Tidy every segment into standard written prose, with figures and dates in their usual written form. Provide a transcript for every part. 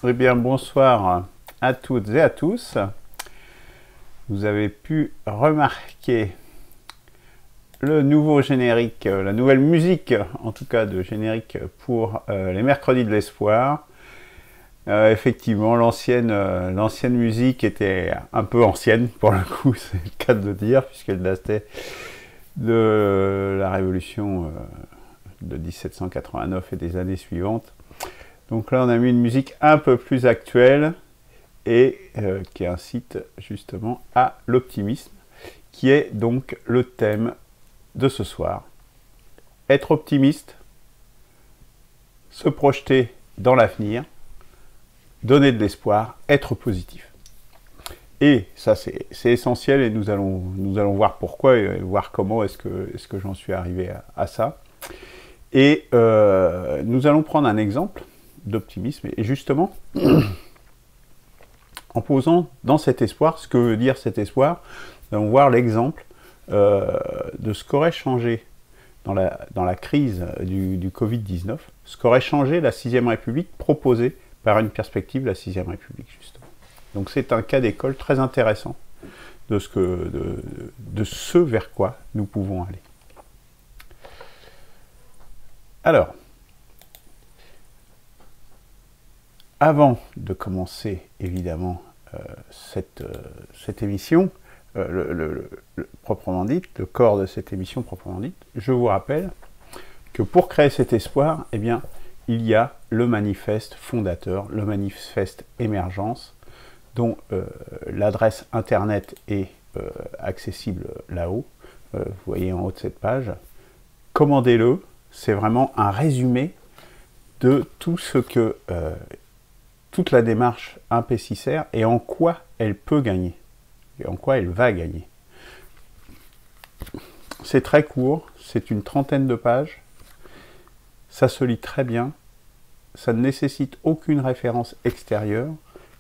Eh bien, bonsoir à toutes et à tous. Vous avez pu remarquer le nouveau générique, la nouvelle musique, en tout cas de générique pour les mercredis de l'espoir. Effectivement, l'ancienne musique était un peu ancienne, pour le coup, c'est le cas de le dire, puisqu'elle datait de la Révolution de 1789 et des années suivantes. Donc là, on a mis une musique un peu plus actuelle et qui incite justement à l'optimisme, qui est donc le thème de ce soir. Être optimiste, se projeter dans l'avenir, donner de l'espoir, être positif. Et ça, c'est essentiel et nous allons voir pourquoi et voir comment est-ce que j'en suis arrivé à ça. Et nous allons prendre un exemple d'optimisme et justement en posant dans cet espoir ce que veut dire cet espoir. Nous allons voir l'exemple de ce qu'aurait changé dans la crise du Covid-19, ce qu'aurait changé la 6ème République proposée par une perspective de la 6ème République justement. Donc c'est un cas d'école très intéressant de ce vers quoi nous pouvons aller. Alors, avant de commencer, évidemment, cette émission, proprement dite, le corps de cette émission proprement dite, je vous rappelle que pour créer cet espoir, eh bien, il y a le manifeste fondateur, le manifeste émergence, dont l'adresse internet est accessible là-haut, vous voyez en haut de cette page. Commandez-le, c'est vraiment un résumé de tout ce que toute la démarche impécicère et en quoi elle peut gagner, et en quoi elle va gagner. C'est très court, c'est une trentaine de pages, ça se lit très bien, ça ne nécessite aucune référence extérieure.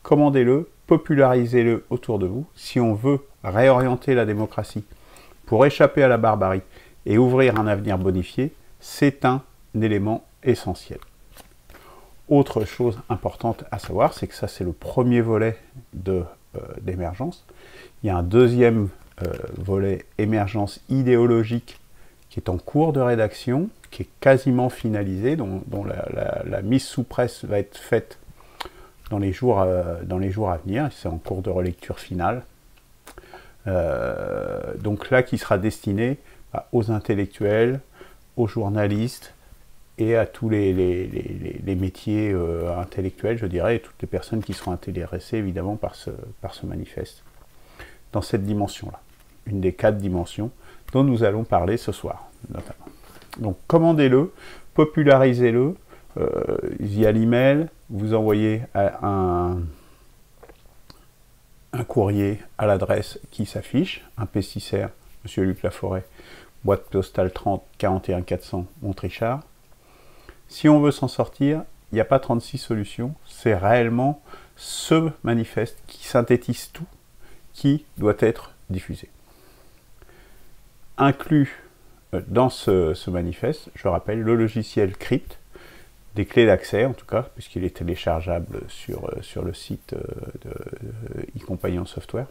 Commandez-le, popularisez-le autour de vous. Si on veut réorienter la démocratie pour échapper à la barbarie et ouvrir un avenir bonifié, c'est un élément essentiel. Autre chose importante à savoir, c'est que ça c'est le premier volet d'émergence. Il y a un deuxième volet émergence idéologique qui est en cours de rédaction, qui est quasiment finalisé, dont la mise sous presse va être faite dans les jours à venir. C'est en cours de relecture finale. Donc là, qui sera destiné aux intellectuels, aux journalistes, et à tous les métiers intellectuels, je dirais, et toutes les personnes qui seront intéressées évidemment par ce manifeste, dans cette dimension-là, une des 4 dimensions dont nous allons parler ce soir, notamment. Donc commandez-le, popularisez-le via l'email, vous envoyez un courrier à l'adresse qui s'affiche, un pesticère, Monsieur Luc Laforêt, boîte postale 30 41 400 Montrichard. Si on veut s'en sortir, il n'y a pas 36 solutions, c'est réellement ce manifeste qui synthétise tout, qui doit être diffusé. Inclus dans ce manifeste, je rappelle, le logiciel Crypt, des clés d'accès en tout cas, puisqu'il est téléchargeable sur le site de eCompagnon Software,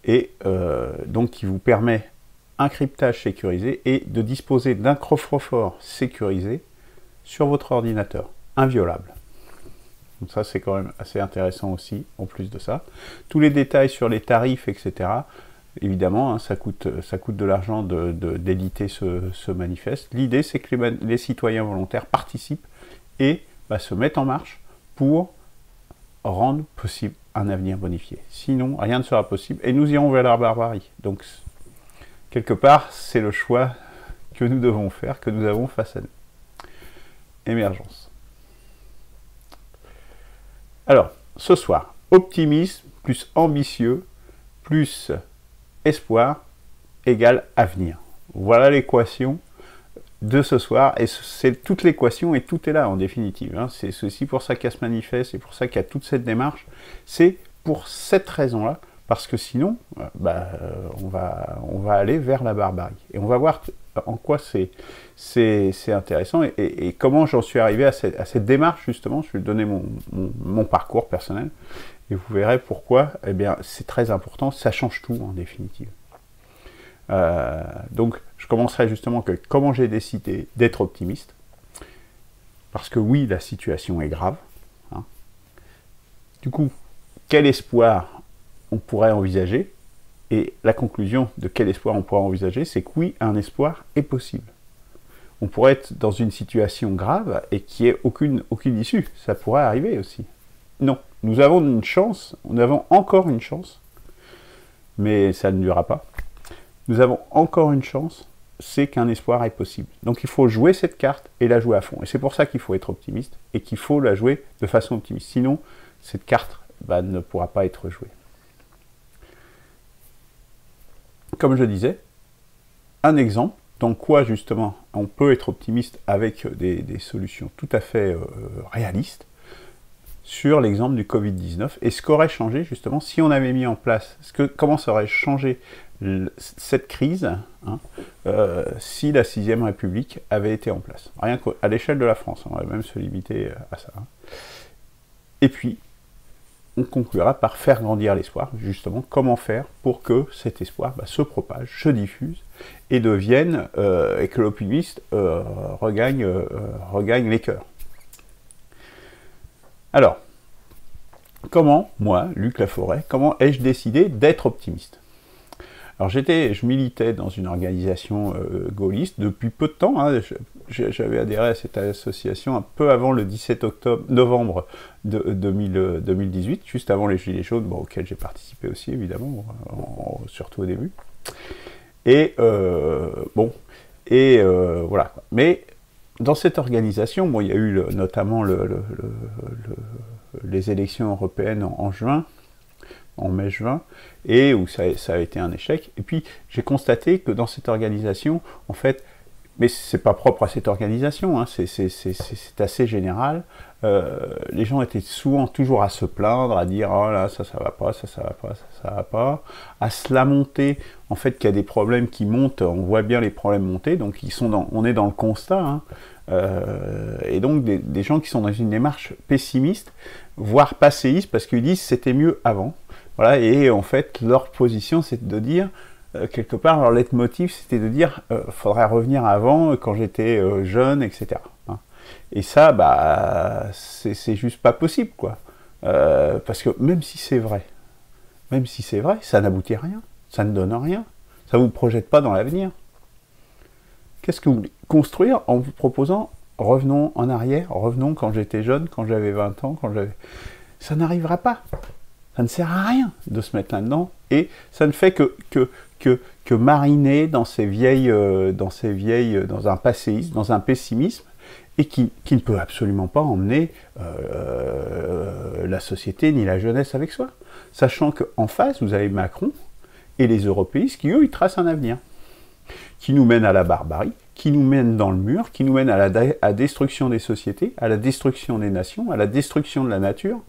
et donc qui vous permet un cryptage sécurisé et de disposer d'un coffre-fort sécurisé sur votre ordinateur, inviolable. Donc ça c'est quand même assez intéressant aussi, en plus de ça. Tous les détails sur les tarifs, etc., évidemment, hein, ça coûte de l'argent d'éditer ce manifeste. L'idée c'est que les citoyens volontaires participent et se mettent en marche pour rendre possible un avenir bonifié. Sinon, rien ne sera possible et nous irons vers la barbarie. Donc, quelque part, c'est le choix que nous devons faire, que nous avons face à nous. Émergence. Alors, ce soir, optimisme plus ambitieux plus espoir égale avenir. Voilà l'équation de ce soir, et c'est toute l'équation et tout est là en définitive. Hein. C'est aussi pour ça qu'il y a ce manifeste, c'est pour ça qu'il y a toute cette démarche. C'est pour cette raison-là, parce que sinon, on va aller vers la barbarie. Et on va voir en quoi c'est intéressant et comment j'en suis arrivé à cette démarche, justement. Je vais donner mon parcours personnel, et vous verrez pourquoi. Eh bien, c'est très important, ça change tout, en définitive. Donc, je commencerai justement que comment j'ai décidé d'être optimiste, parce que oui, la situation est grave. Hein. Du coup, quel espoir on pourrait envisager? Et la conclusion de quel espoir on pourrait envisager, c'est que oui, un espoir est possible. On pourrait être dans une situation grave et qu'il n'y ait aucune issue. Ça pourrait arriver aussi. Non, nous avons une chance, nous avons encore une chance, mais ça ne durera pas. Nous avons encore une chance, c'est qu'un espoir est possible. Donc il faut jouer cette carte et la jouer à fond. Et c'est pour ça qu'il faut être optimiste et qu'il faut la jouer de façon optimiste. Sinon, cette carte ne pourra pas être jouée. Comme je disais, un exemple dans quoi justement on peut être optimiste avec des solutions tout à fait réalistes, sur l'exemple du Covid-19 et ce qu'aurait changé justement si on avait mis en place, comment ça aurait changé cette crise, hein, si la 6ème République avait été en place. Rien qu'à l'échelle de la France, on va même se limiter à ça. Hein. Et puis, on conclura par faire grandir l'espoir, justement, comment faire pour que cet espoir se propage, se diffuse, et devienne, et que l'optimiste regagne les cœurs. Alors, comment, moi, Luc Laforêt, comment ai-je décidé d'être optimiste? Alors je militais dans une organisation gaulliste depuis peu de temps, hein. J'avais adhéré à cette association un peu avant le 17 novembre 2018, juste avant les Gilets jaunes, auxquels j'ai participé aussi évidemment, surtout au début. Et voilà. Mais dans cette organisation, il y a eu notamment les élections européennes en juin, en mai-juin, et où ça a été un échec. Et puis, j'ai constaté que dans cette organisation, en fait, mais c'est pas propre à cette organisation, hein, c'est assez général, les gens étaient souvent toujours à se plaindre, à dire « Oh là, ça va pas, ça va pas, ça va pas », à se lamenter, en fait, qu'il y a des problèmes qui montent, on voit bien les problèmes monter, donc on est dans le constat, hein, et donc des gens qui sont dans une démarche pessimiste, voire passéiste, parce qu'ils disent « C'était mieux avant ». Voilà, et en fait, leur position, c'est de dire, quelque part, leur leitmotiv, c'était de dire, faudrait revenir avant, quand j'étais jeune, etc. Hein. Et ça, c'est juste pas possible, quoi. Parce que même si c'est vrai, ça n'aboutit à rien, ça ne donne rien, ça ne vous projette pas dans l'avenir. Qu'est-ce que vous voulez construire en vous proposant, revenons en arrière, revenons quand j'étais jeune, quand j'avais 20 ans, ça n'arrivera pas. Ça ne sert à rien de se mettre là-dedans, et ça ne fait que mariner dans dans un passéisme, dans un pessimisme, et qui ne peut absolument pas emmener la société ni la jeunesse avec soi. Sachant qu'en face, vous avez Macron et les européistes qui, eux, ils tracent un avenir, qui nous mène à la barbarie, qui nous mène dans le mur, qui nous mène à la destruction des sociétés, à la destruction des nations, à la destruction de la nature,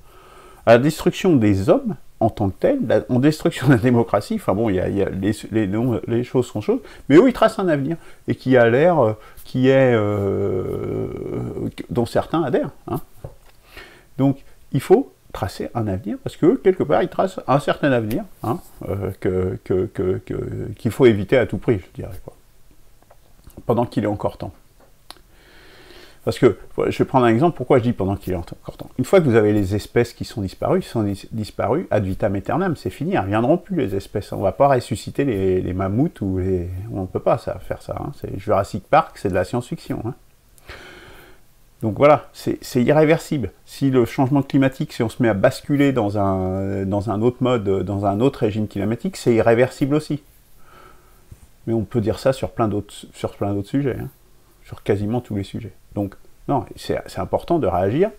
à la destruction des hommes en tant que tels, en destruction de la démocratie. Enfin bon, les choses sont choses, mais eux, ils tracent un avenir, et qui a l'air, dont certains adhèrent. Hein. Donc, il faut tracer un avenir, parce que quelque part, ils tracent un certain avenir, hein, qu'il faut éviter à tout prix, je dirais, quoi, pendant qu'il est encore temps. Parce que, je vais prendre un exemple, pourquoi je dis pendant qu'il est encore temps. Une fois que vous avez les espèces qui sont disparues, ad vitam aeternam, c'est fini, elles ne reviendront plus, les espèces. On ne va pas ressusciter les mammouths, on ne peut pas faire ça. Hein. Jurassic Park, c'est de la science-fiction. Hein. Donc voilà, c'est irréversible. Si le changement climatique, si on se met à basculer dans un autre mode, dans un autre régime climatique, c'est irréversible aussi. Mais on peut dire ça sur plein d'autres sujets, hein. Sur quasiment tous les sujets. Donc, non, c'est important de réagir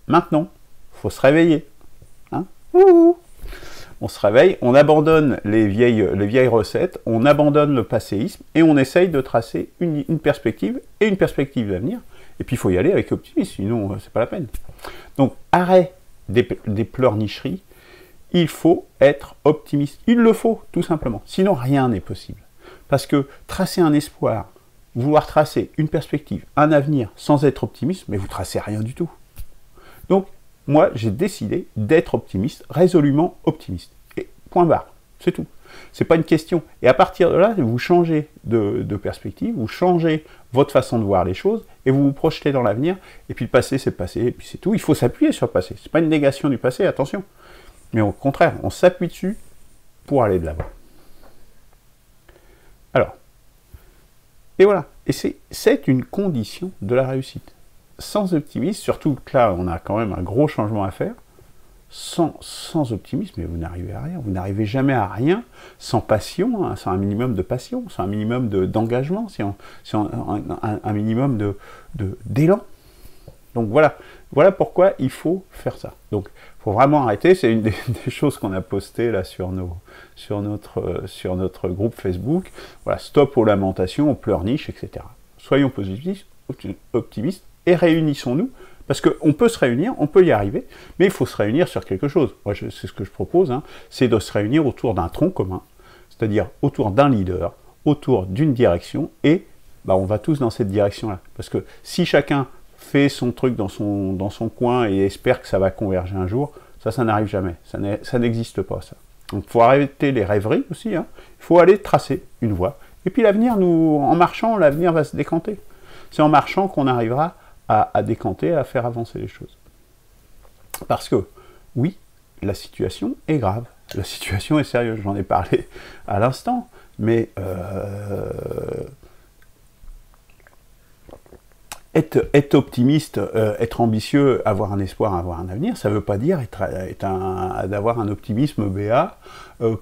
maintenant. Il faut se réveiller. Hein. On se réveille, on abandonne les vieilles recettes, on abandonne le passéisme, et on essaye de tracer une perspective, et une perspective d'avenir. Et puis, il faut y aller avec optimisme, sinon, c'est pas la peine. Donc, arrêt des pleurnicheries, il faut être optimiste. Il le faut, tout simplement. Sinon, rien n'est possible. Parce que tracer un espoir, vouloir tracer une perspective, un avenir, sans être optimiste, mais vous tracez rien du tout. Donc, moi, j'ai décidé d'être optimiste, résolument optimiste. Et point barre, c'est tout. C'est pas une question. Et à partir de là, vous changez de perspective, vous changez votre façon de voir les choses, et vous vous projetez dans l'avenir, et puis le passé, c'est le passé, et puis c'est tout. Il faut s'appuyer sur le passé. C'est pas une négation du passé, attention. Mais au contraire, on s'appuie dessus pour aller de l'avant. Alors, et voilà. Et c'est une condition de la réussite. Sans optimisme, surtout que là, on a quand même un gros changement à faire, sans optimisme, mais vous n'arrivez à rien. Vous n'arrivez jamais à rien sans passion, hein, sans un minimum de passion, sans un minimum d'engagement, sans un minimum d'élan. Donc voilà pourquoi il faut faire ça. Donc il faut vraiment arrêter. C'est une des choses qu'on a postées là sur notre groupe Facebook. Voilà, stop aux lamentations, aux pleurniches, etc. Soyons positifs, optimistes et réunissons-nous. Parce qu'on peut se réunir, on peut y arriver, mais il faut se réunir sur quelque chose. Moi, c'est ce que je propose, hein, c'est de se réunir autour d'un tronc commun, c'est-à-dire autour d'un leader, autour d'une direction, et on va tous dans cette direction-là. Parce que si chacun fait son truc dans son coin et espère que ça va converger un jour, ça n'arrive jamais. Ça n'existe pas, ça. Donc il faut arrêter les rêveries aussi, hein. Il faut aller tracer une voie. Et puis l'avenir, en marchant, l'avenir va se décanter. C'est en marchant qu'on arrivera à décanter, à faire avancer les choses. Parce que, oui, la situation est grave, la situation est sérieuse, j'en ai parlé à l'instant, mais être optimiste, être ambitieux, avoir un espoir, avoir un avenir, ça ne veut pas dire d'avoir un optimisme béat,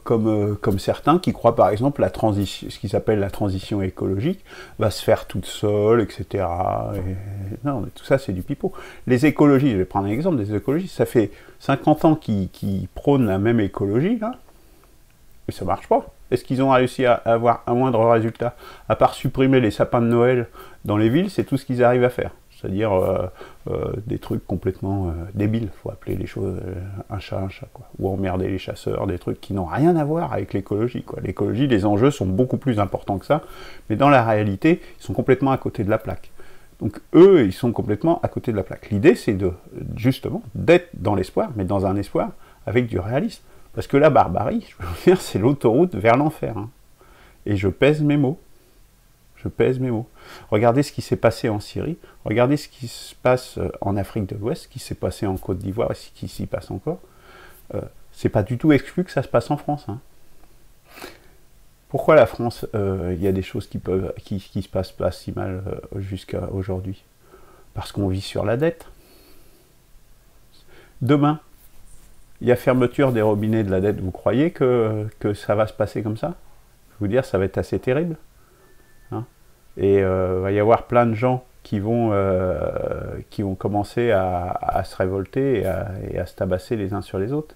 comme certains qui croient par exemple ce qu'ils appellent la transition écologique va se faire toute seule, etc. Non, mais tout ça c'est du pipeau. Les écologistes, je vais prendre un exemple, des écologistes, ça fait 50 ans qu'ils prônent la même écologie, là, mais ça ne marche pas. Est-ce qu'ils ont réussi à avoir un moindre résultat? À part supprimer les sapins de Noël dans les villes, c'est tout ce qu'ils arrivent à faire. C'est-à-dire des trucs complètement débiles. Il faut appeler les choses un chat, quoi. Ou emmerder les chasseurs, des trucs qui n'ont rien à voir avec l'écologie, quoi. L'écologie, les enjeux sont beaucoup plus importants que ça, mais dans la réalité, ils sont complètement à côté de la plaque. Donc eux, ils sont complètement à côté de la plaque. L'idée, c'est justement d'être dans l'espoir, mais dans un espoir avec du réalisme. Parce que la barbarie, je veux dire, c'est l'autoroute vers l'enfer. Hein. Et je pèse mes mots. Je pèse mes mots. Regardez ce qui s'est passé en Syrie, regardez ce qui se passe en Afrique de l'Ouest, ce qui s'est passé en Côte d'Ivoire et ce qui s'y passe encore. C'est pas du tout exclu que ça se passe en France. Hein. Pourquoi la France, il y a des choses qui se passent pas si mal jusqu'à aujourd'hui? Parce qu'on vit sur la dette. Demain, il y a fermeture des robinets de la dette. Vous croyez que ça va se passer comme ça? Je vais vous dire, ça va être assez terrible. Hein, et il va y avoir plein de gens qui vont commencer à se révolter et à se tabasser les uns sur les autres.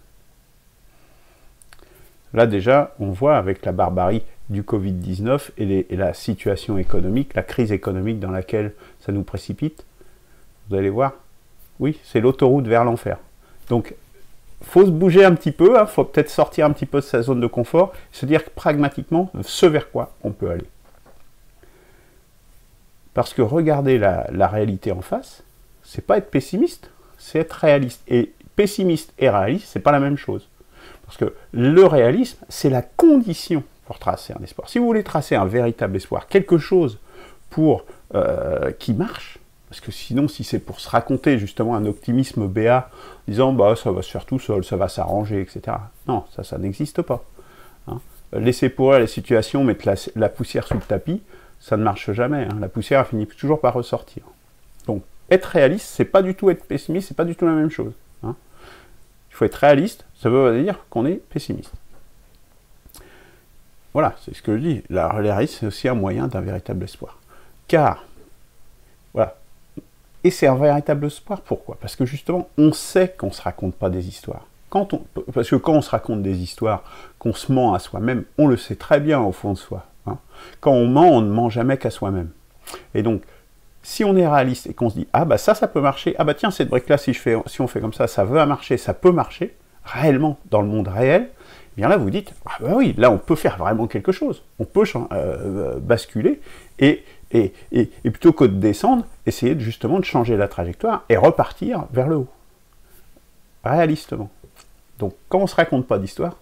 Là déjà, on voit avec la barbarie du Covid-19 et la situation économique, la crise économique dans laquelle ça nous précipite, vous allez voir, oui, c'est l'autoroute vers l'enfer. Donc, il faut se bouger un petit peu, il faut peut-être sortir un petit peu de sa zone de confort, se dire pragmatiquement ce vers quoi on peut aller. Parce que regarder la réalité en face, c'est pas être pessimiste, c'est être réaliste. Et pessimiste et réaliste, c'est pas la même chose. Parce que le réalisme, c'est la condition pour tracer un espoir. Si vous voulez tracer un véritable espoir, quelque chose qui marche, parce que sinon, si c'est pour se raconter justement un optimisme béat, disant bah ça va se faire tout seul, ça va s'arranger, etc. Non, ça n'existe pas. Hein. Laisser pourrir les situations, mettre la poussière sous le tapis, ça ne marche jamais. Hein. La poussière finit toujours par ressortir. Donc, être réaliste, c'est pas du tout être pessimiste, c'est pas du tout la même chose. Hein. Il faut être réaliste, ça veut dire qu'on est pessimiste. Voilà, c'est ce que je dis. Le réalisme, c'est aussi un moyen d'un véritable espoir. Car, voilà. Et c'est un véritable espoir, pourquoi? Parce que justement, on sait qu'on ne se raconte pas des histoires. Parce que quand on se raconte des histoires, qu'on se ment à soi-même, on le sait très bien au fond de soi. Hein. Quand on ment, on ne ment jamais qu'à soi-même. Et donc, si on est réaliste et qu'on se dit « Ah bah ça peut marcher, ah bah tiens, cette brique-là, si on fait comme ça, ça va marcher, ça peut marcher », réellement dans le monde réel, eh bien là vous dites, ah ben oui, là on peut faire vraiment quelque chose, on peut basculer, et plutôt que de descendre, essayer justement de changer la trajectoire et repartir vers le haut, réalistement. Donc quand on ne se raconte pas d'histoire,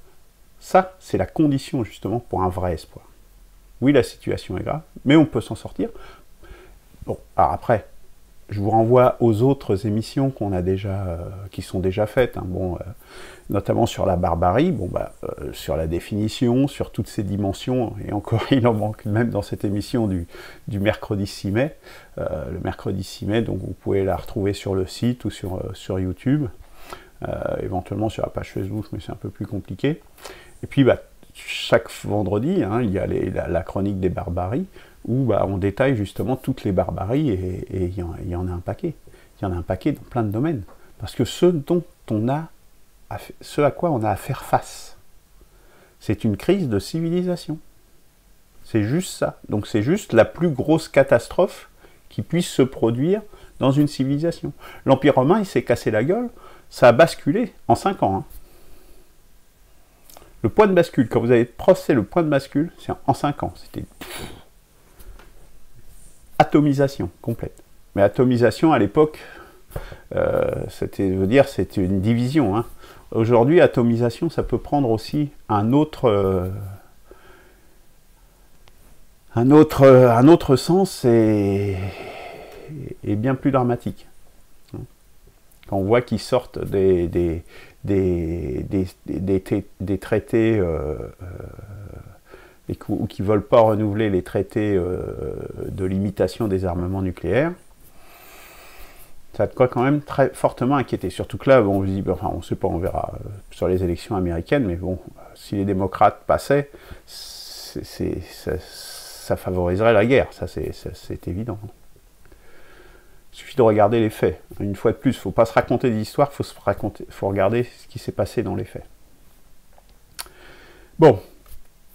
ça c'est la condition justement pour un vrai espoir. Oui, la situation est grave, mais on peut s'en sortir. Bon, alors après, je vous renvoie aux autres émissions qu'on a déjà, qui sont déjà faites, hein, bon, notamment sur la barbarie, bon, sur la définition, sur toutes ces dimensions, et encore il en manque même dans cette émission du mercredi 6 mai, le mercredi 6 mai, donc vous pouvez la retrouver sur le site ou sur YouTube, éventuellement sur la page Facebook, mais c'est un peu plus compliqué. Et puis chaque vendredi, hein, il y a la chronique des barbaries, où on détaille justement toutes les barbaries, et il y en a un paquet. Il y en a un paquet dans plein de domaines. Parce que ce à quoi on a à faire face, c'est une crise de civilisation. C'est juste ça. Donc c'est juste la plus grosse catastrophe qui puisse se produire dans une civilisation. L'Empire romain, il s'est cassé la gueule, ça a basculé en 5 ans. Hein. Le point de bascule, quand vous avez processé le point de bascule, c'est en 5 ans. C'était atomisation complète. Mais atomisation, à l'époque, c'était une division. Hein. Aujourd'hui, atomisation, ça peut prendre aussi un autre sens et bien plus dramatique. Quand on voit qu'ils sortent des traités ou qui ne veulent pas renouveler les traités de limitation des armements nucléaires, ça a de quoi quand même très fortement inquiéter. Surtout que là, on se dit, enfin, on ne sait pas, on verra sur les élections américaines, mais bon, si les démocrates passaient, ça favoriserait la guerre, ça c'est évident. Il suffit de regarder les faits. Une fois de plus, il ne faut pas se raconter des histoires, il faut regarder ce qui s'est passé dans les faits. Bon,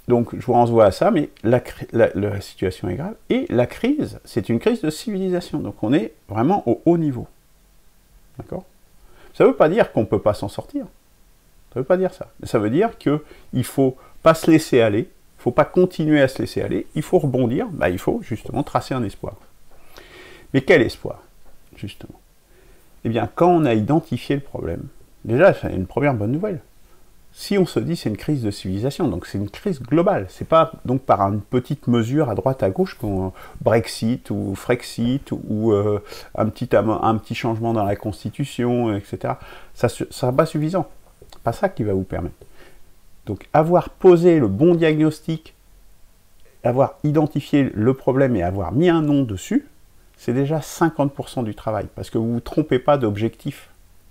donc je vous renvoie à ça, mais la situation est grave. Et la crise, c'est une crise de civilisation. Donc on est vraiment au haut niveau. D'accord ? Ça ne veut pas dire qu'on ne peut pas s'en sortir. Ça ne veut pas dire ça. Ça veut dire qu'il ne faut pas se laisser aller, il ne faut pas continuer à se laisser aller, il faut rebondir, il faut justement tracer un espoir. Mais quel espoir, justement? Eh bien, quand on a identifié le problème, déjà, c'est une première bonne nouvelle. Si on se dit c'est une crise de civilisation, donc c'est une crise globale, c'est pas donc par une petite mesure à droite à gauche, comme Brexit ou Frexit ou un petit changement dans la Constitution, etc. Ça sera pas suffisant. C'est pas ça qui va vous permettre. Donc avoir posé le bon diagnostic, avoir identifié le problème et avoir mis un nom dessus, c'est déjà 50% du travail, parce que vous ne vous trompez pas d'objectif.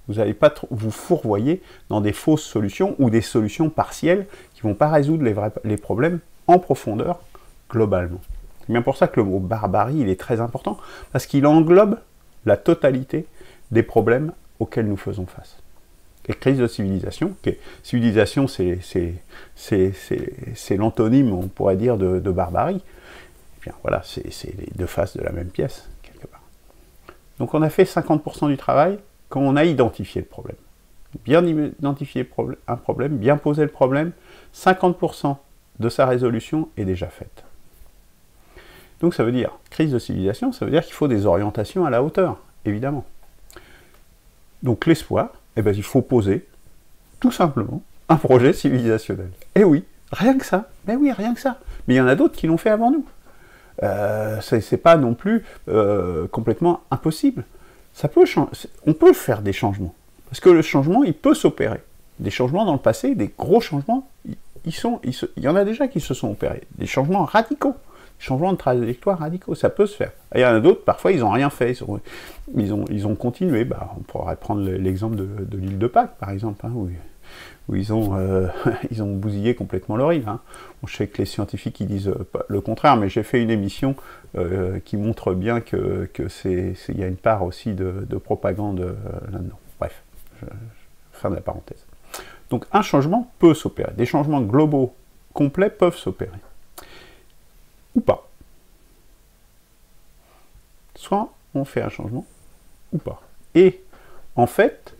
Vous n'allez pas vous fourvoyer dans des fausses solutions ou des solutions partielles qui ne vont pas résoudre les problèmes en profondeur, globalement. C'est bien pour ça que le mot barbarie, il est très important, parce qu'il englobe la totalité des problèmes auxquels nous faisons face. Et crise de civilisation, civilisation c'est l'antonyme, on pourrait dire, de barbarie. Et bien voilà, c'est les deux faces de la même pièce, quelque part. Donc on a fait 50% du travail quand on a identifié le problème. Bien identifier un problème, bien poser le problème, 50% de sa résolution est déjà faite. Donc ça veut dire, crise de civilisation, ça veut dire qu'il faut des orientations à la hauteur, évidemment. Donc l'espoir, il faut poser, tout simplement, un projet civilisationnel. Et oui, rien que ça. Mais oui, rien que ça. Mais il y en a d'autres qui l'ont fait avant nous. C'est pas non plus complètement impossible. On peut faire des changements. Parce que le changement, il peut s'opérer. Des changements dans le passé, des gros changements, il y en a déjà qui se sont opérés. Des changements radicaux. Des changements de trajectoire radicaux. Ça peut se faire. Et il y en a d'autres, parfois, ils n'ont rien fait. Ils ont continué. On pourrait prendre l'exemple de l'île de Pâques, par exemple, hein, où ils ont bousillé complètement le rive. Hein. Bon, je sais que les scientifiques ils disent le contraire, mais j'ai fait une émission qui montre bien qu'il y a une part aussi de propagande là-dedans. Bref, fin de la parenthèse. Donc un changement peut s'opérer. Des changements globaux complets peuvent s'opérer. Ou pas. Soit on fait un changement, ou pas. Et en fait,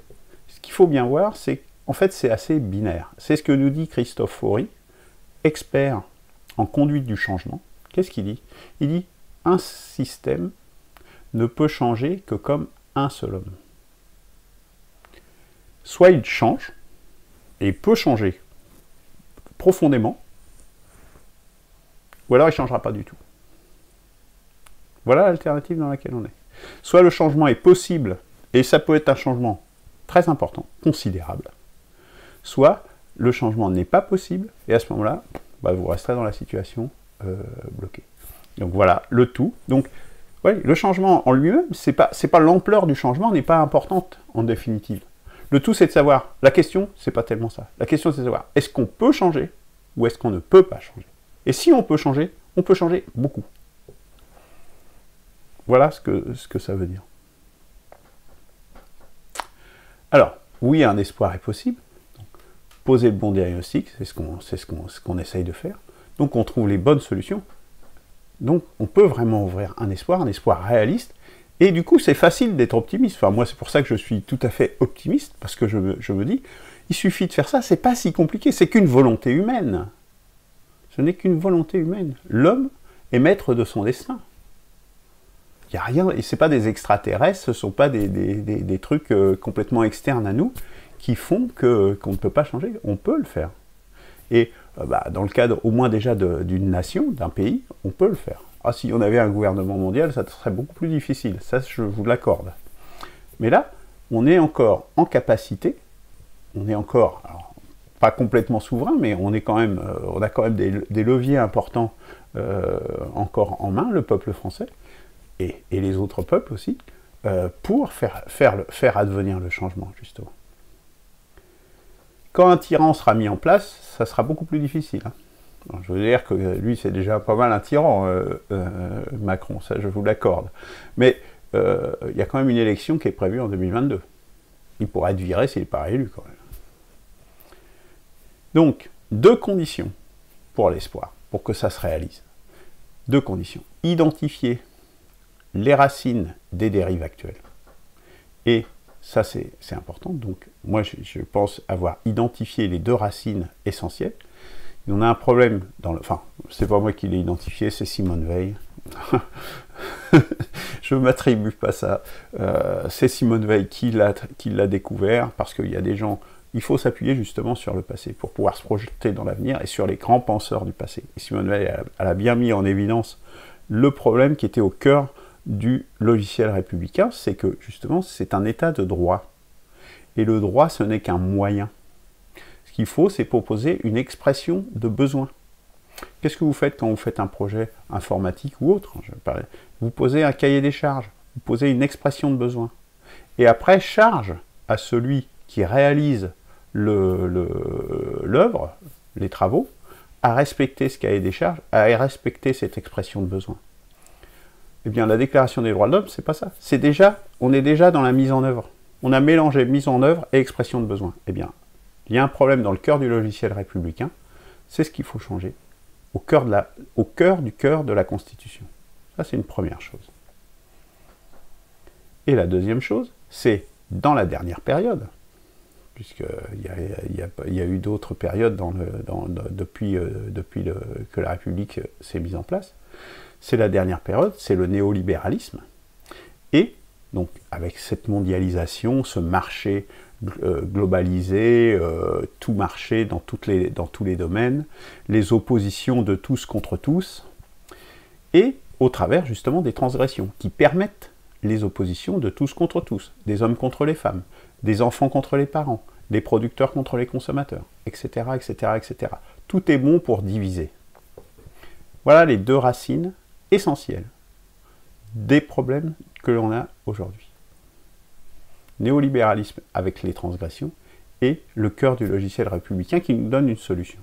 ce qu'il faut bien voir, c'est en fait, c'est assez binaire. C'est ce que nous dit Christophe Faury, expert en conduite du changement. Qu'est-ce qu'il dit? Il dit « Un système ne peut changer que comme un seul homme. » Soit il change, et il peut changer profondément, ou alors il ne changera pas du tout. Voilà l'alternative dans laquelle on est. Soit le changement est possible, et ça peut être un changement très important, considérable, soit le changement n'est pas possible, et à ce moment-là, vous resterez dans la situation bloquée. Donc voilà, le tout. Donc, ouais, le changement en lui-même, c'est pas l'ampleur du changement n'est pas importante en définitive. Le tout, c'est de savoir, la question, c'est pas tellement ça. La question, c'est de savoir, est-ce qu'on peut changer, ou est-ce qu'on ne peut pas changer? Et si on peut changer beaucoup. Voilà ce que ça veut dire. Alors, oui, un espoir est possible. Donc, poser le bon diagnostic, c'est ce qu'on essaye de faire. Donc, on trouve les bonnes solutions. Donc, on peut vraiment ouvrir un espoir réaliste. Et du coup, c'est facile d'être optimiste. Enfin, moi, c'est pour ça que je suis tout à fait optimiste, parce que je me dis, il suffit de faire ça, c'est pas si compliqué, c'est qu'une volonté humaine. Ce n'est qu'une volonté humaine. L'homme est maître de son destin. Il n'y a rien, et ce n'est pas des extraterrestres, ce ne sont pas des trucs complètement externes à nous qui font qu'on ne peut pas changer. On peut le faire. Et dans le cadre au moins déjà d'une nation, d'un pays, on peut le faire. Ah, si on avait un gouvernement mondial, ça serait beaucoup plus difficile, ça je vous l'accorde. Mais là, on est encore en capacité, on est encore, alors, pas complètement souverain, mais on a quand même des leviers importants encore en main, le peuple français, et les autres peuples aussi, pour faire advenir le changement, justement. Quand un tyran sera mis en place, ça sera beaucoup plus difficile. Hein. Alors, je veux dire que lui, c'est déjà pas mal un tyran, Macron, ça je vous l'accorde. Mais il y a quand même une élection qui est prévue en 2022. Il pourra être viré s'il n'est pas réélu, quand même. Donc, 2 conditions pour l'espoir, pour que ça se réalise. 2 conditions. Identifier les racines des dérives actuelles. Et ça, c'est important. Donc, moi, je pense avoir identifié les 2 racines essentielles. Et on a un problème dans le... Enfin, c'est pas moi qui l'ai identifié, c'est Simone Veil. Je ne m'attribue pas ça. C'est Simone Veil qui l'a découvert, parce qu'il y a des gens... Il faut s'appuyer justement sur le passé pour pouvoir se projeter dans l'avenir et sur les grands penseurs du passé. Et Simone Veil, elle a bien mis en évidence le problème qui était au cœur du logiciel républicain, c'est que justement c'est un état de droit. Et le droit, ce n'est qu'un moyen. Ce qu'il faut, c'est proposer une expression de besoin. Qu'est-ce que vous faites quand vous faites un projet informatique ou autre? Vous posez un cahier des charges, vous posez une expression de besoin. Et après, charge à celui qui réalise l'œuvre, les travaux, à respecter ce cahier des charges, à respecter cette expression de besoin. Eh bien, la Déclaration des droits de l'homme, c'est pas ça. On est déjà dans la mise en œuvre. On a mélangé mise en œuvre et expression de besoin. Eh bien, il y a un problème dans le cœur du logiciel républicain, c'est ce qu'il faut changer, au cœur du cœur de la Constitution. Ça, c'est une première chose. Et la deuxième chose, c'est dans la dernière période, puisqu'il y a eu d'autres périodes depuis que la République s'est mise en place, c'est la dernière période, c'est le néolibéralisme. Et donc, avec cette mondialisation, ce marché globalisé, tout marché dans tous les domaines, les oppositions de tous contre tous, et au travers justement des transgressions qui permettent les oppositions de tous contre tous, des hommes contre les femmes, des enfants contre les parents, des producteurs contre les consommateurs, etc., etc., etc. Tout est bon pour diviser. Voilà les 2 racines essentielles des problèmes que l'on a aujourd'hui. Néolibéralisme avec les transgressions et le cœur du logiciel républicain qui nous donne une solution.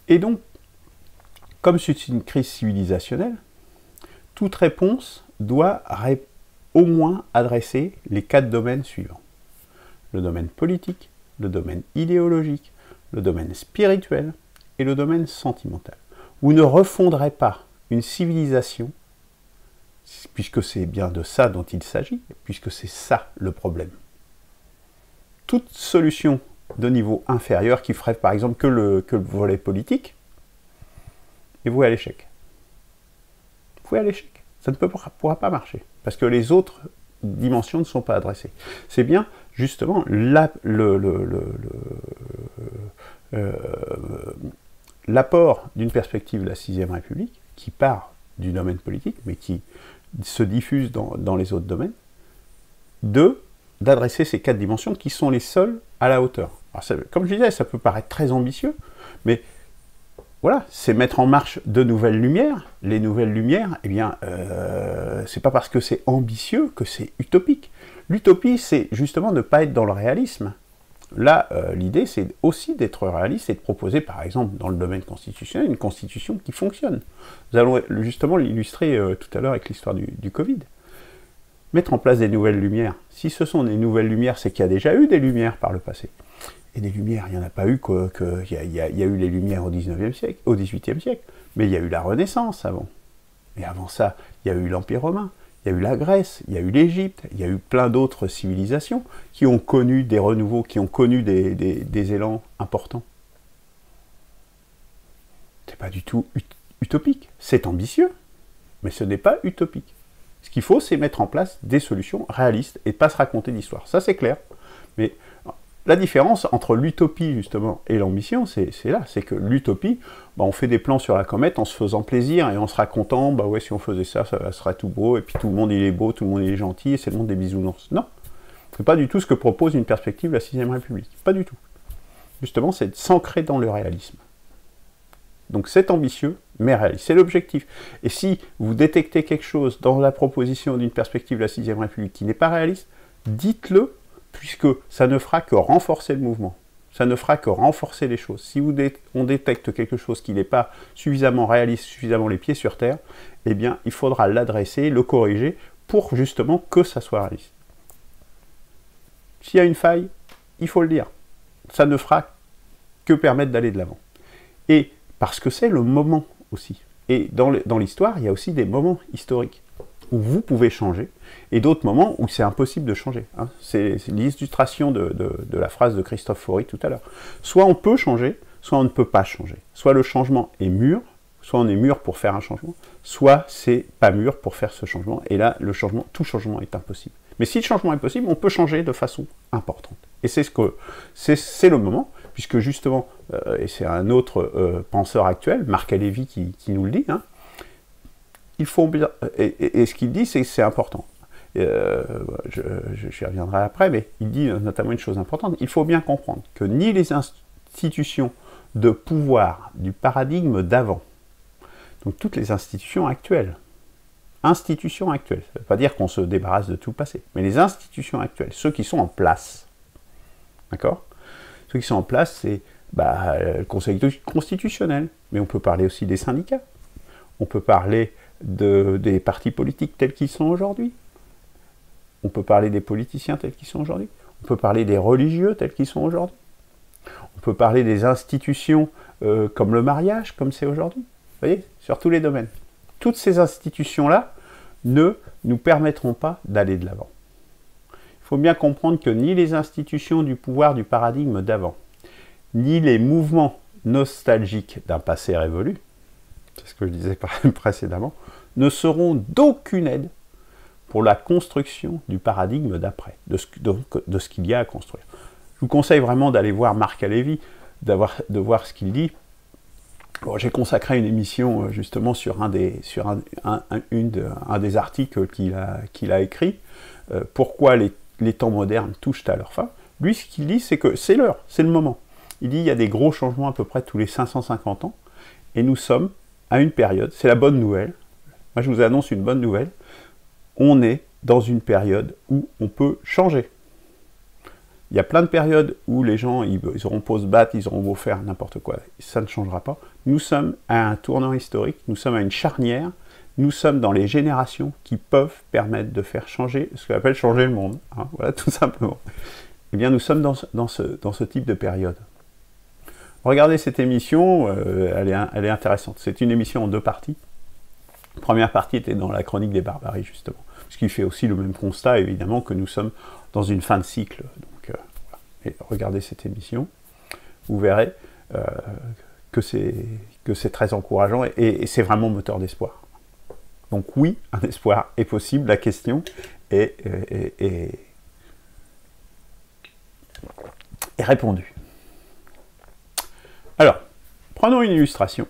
Et donc, comme c'est une crise civilisationnelle, toute réponse doit au moins adresser les 4 domaines suivants. Le domaine politique, le domaine idéologique, le domaine spirituel et le domaine sentimental. Vous ne refondrez pas une civilisation, puisque c'est bien de ça dont il s'agit, puisque c'est ça le problème. toute solution de niveau inférieur qui ferait par exemple que le volet politique, et voué à l'échec. Voué à l'échec. Ça ne pourra pas marcher, parce que les autres dimensions ne sont pas adressées. C'est bien, justement, l'apport d'une perspective de la 6ème République, qui part du domaine politique, mais qui se diffuse dans les autres domaines, d'adresser ces 4 dimensions qui sont les seules à la hauteur. Alors ça, comme je disais, ça peut paraître très ambitieux, mais voilà, c'est mettre en marche de nouvelles lumières. Les nouvelles lumières, eh bien, c'est pas parce que c'est ambitieux que c'est utopique. L'utopie, c'est justement ne pas être dans le réalisme. Là, l'idée, c'est aussi d'être réaliste et de proposer, par exemple, dans le domaine constitutionnel, une constitution qui fonctionne. Nous allons justement l'illustrer tout à l'heure avec l'histoire du Covid. Mettre en place des nouvelles lumières. Si ce sont des nouvelles lumières, c'est qu'il y a déjà eu des lumières par le passé. Et des lumières, il n'y en a pas eu il y a eu les lumières au 19e siècle, au 18e siècle, mais il y a eu la Renaissance avant. Et avant ça, il y a eu l'Empire romain, il y a eu la Grèce, il y a eu l'Égypte, il y a eu plein d'autres civilisations qui ont connu des renouveaux, qui ont connu des élans importants. C'est pas du tout utopique. C'est ambitieux, mais ce n'est pas utopique. Ce qu'il faut, c'est mettre en place des solutions réalistes et pas se raconter d'histoire. Ça, c'est clair. Mais la différence entre l'utopie, justement, et l'ambition, c'est là. C'est que l'utopie, on fait des plans sur la comète en se faisant plaisir et en se racontant, ouais, si on faisait ça, ça serait tout beau, et puis tout le monde, il est beau, tout le monde, il est gentil, et c'est le monde des bisounours. Non. C'est pas du tout ce que propose une perspective de la 6ème République. Pas du tout. Justement, c'est de s'ancrer dans le réalisme. Donc c'est ambitieux, mais réaliste. C'est l'objectif. Et si vous détectez quelque chose dans la proposition d'une perspective de la 6ème République qui n'est pas réaliste, dites-le, puisque ça ne fera que renforcer le mouvement. Ça ne fera que renforcer les choses. Si on détecte quelque chose qui n'est pas suffisamment réaliste, suffisamment les pieds sur terre, eh bien, il faudra l'adresser, le corriger, pour justement que ça soit réaliste. S'il y a une faille, il faut le dire. Ça ne fera que permettre d'aller de l'avant. Et parce que c'est le moment aussi. Et dans l'histoire, il y a aussi des moments historiques où vous pouvez changer, et d'autres moments où c'est impossible de changer. Hein. C'est l'illustration de la phrase de Christophe Faury tout à l'heure. Soit on peut changer, soit on ne peut pas changer. Soit le changement est mûr, soit on est mûr pour faire un changement, soit c'est pas mûr pour faire ce changement, et là, tout changement est impossible. Mais si le changement est possible, on peut changer de façon importante. Et c'est le moment, puisque justement, et c'est un autre penseur actuel, Marc Alévi, qui nous le dit, hein, il faut bien, et ce qu'il dit, c'est que c'est important. J'y reviendrai après, mais il dit notamment une chose importante. Il faut bien comprendre que ni les institutions de pouvoir du paradigme d'avant, donc toutes les institutions actuelles, ça ne veut pas dire qu'on se débarrasse de tout le passé, mais les institutions actuelles, ceux qui sont en place, d'accord? Ceux qui sont en place, c'est le Conseil constitutionnel, mais on peut parler aussi des syndicats, on peut parler des partis politiques tels qu'ils sont aujourd'hui. On peut parler des politiciens tels qu'ils sont aujourd'hui. On peut parler des religieux tels qu'ils sont aujourd'hui. On peut parler des institutions comme le mariage, comme c'est aujourd'hui. Vous voyez, sur tous les domaines. Toutes ces institutions-là ne nous permettront pas d'aller de l'avant. Il faut bien comprendre que ni les institutions du pouvoir du paradigme d'avant, ni les mouvements nostalgiques d'un passé révolu, c'est ce que je disais précédemment, ne seront d'aucune aide pour la construction du paradigme d'après, de ce qu'il y a à construire. Je vous conseille vraiment d'aller voir Marc Alévi, de voir ce qu'il dit. Bon, j'ai consacré une émission justement sur un des articles qu'il a écrit, pourquoi les temps modernes touchent à leur fin. Lui, ce qu'il dit, c'est que c'est l'heure, c'est le moment. Il dit qu'il y a des gros changements à peu près tous les 550 ans, et nous sommes à une période, c'est la bonne nouvelle, moi je vous annonce une bonne nouvelle, on est dans une période où on peut changer. Il y a plein de périodes où les gens ils auront beau se battre, ils auront beau faire n'importe quoi, ça ne changera pas. Nous sommes à un tournant historique, nous sommes à une charnière, nous sommes dans les générations qui peuvent permettre de faire changer, ce qu'on appelle changer le monde, hein, voilà, tout simplement. Eh bien nous sommes dans ce type de période. Regardez cette émission, elle est intéressante. C'est une émission en 2 parties. La première partie était dans la chronique des barbaries, justement. Ce qui fait aussi le même constat, évidemment, que nous sommes dans une fin de cycle. Donc, voilà. et regardez cette émission, vous verrez que c'est très encourageant et c'est vraiment moteur d'espoir. Donc oui, un espoir est possible, la question est répondue. Alors, prenons une illustration.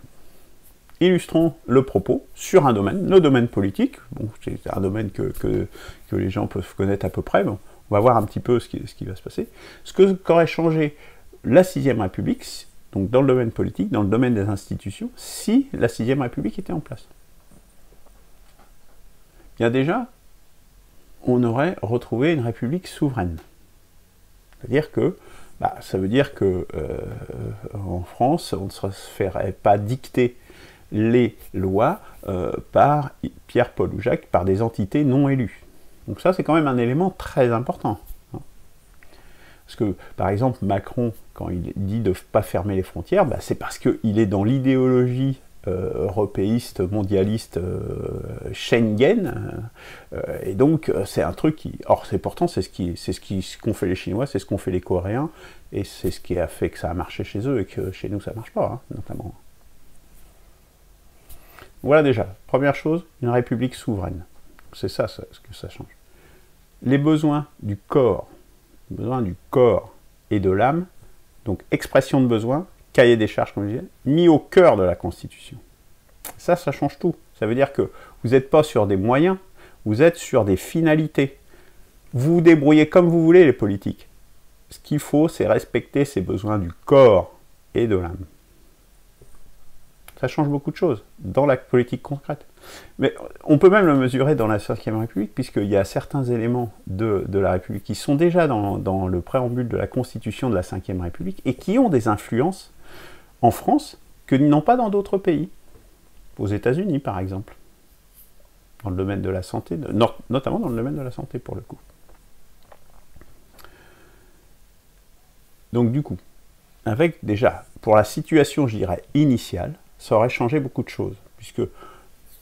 Illustrons le propos sur un domaine, le domaine politique. Bon, c'est un domaine que les gens peuvent connaître à peu près. Bon, on va voir un petit peu ce qui va se passer. Ce qu'aurait changé la 6ème République, donc dans le domaine politique, dans le domaine des institutions, si la 6ème République était en place. Bien déjà, on aurait retrouvé une République souveraine. C'est-à-dire que, ça veut dire que en France, on ne se ferait pas dicter les lois par Pierre, Paul ou Jacques, par des entités non élues. Donc ça, c'est quand même un élément très important. Parce que, par exemple, Macron, quand il dit de ne pas fermer les frontières, c'est parce qu'il est dans l'idéologie européiste, mondialiste, Schengen, et donc c'est un truc qui... Or, pourtant, c'est ce qu'ont fait les Chinois, c'est ce qu'ont fait les Coréens, et c'est ce qui a fait que ça a marché chez eux, et que chez nous, ça ne marche pas, notamment. Voilà déjà, première chose, une république souveraine. C'est ça, ce que ça change. Les besoins du corps et de l'âme, donc expression de besoin, cahier des charges, comme je disais, mis au cœur de la Constitution. Ça change tout. Ça veut dire que vous n'êtes pas sur des moyens, vous êtes sur des finalités. Vous vous débrouillez comme vous voulez, les politiques. Ce qu'il faut, c'est respecter ces besoins du corps et de l'âme. Ça change beaucoup de choses dans la politique concrète. Mais on peut même le mesurer dans la 5e République, puisqu'il y a certains éléments de la République qui sont déjà dans le préambule de la Constitution de la 5e République et qui ont des influences en France que n'ont pas dans d'autres pays. Aux États-Unis, par exemple. Dans le domaine de la santé, notamment dans le domaine de la santé, pour le coup. Donc, du coup, avec déjà, pour la situation, je dirais, initiale, ça aurait changé beaucoup de choses, puisque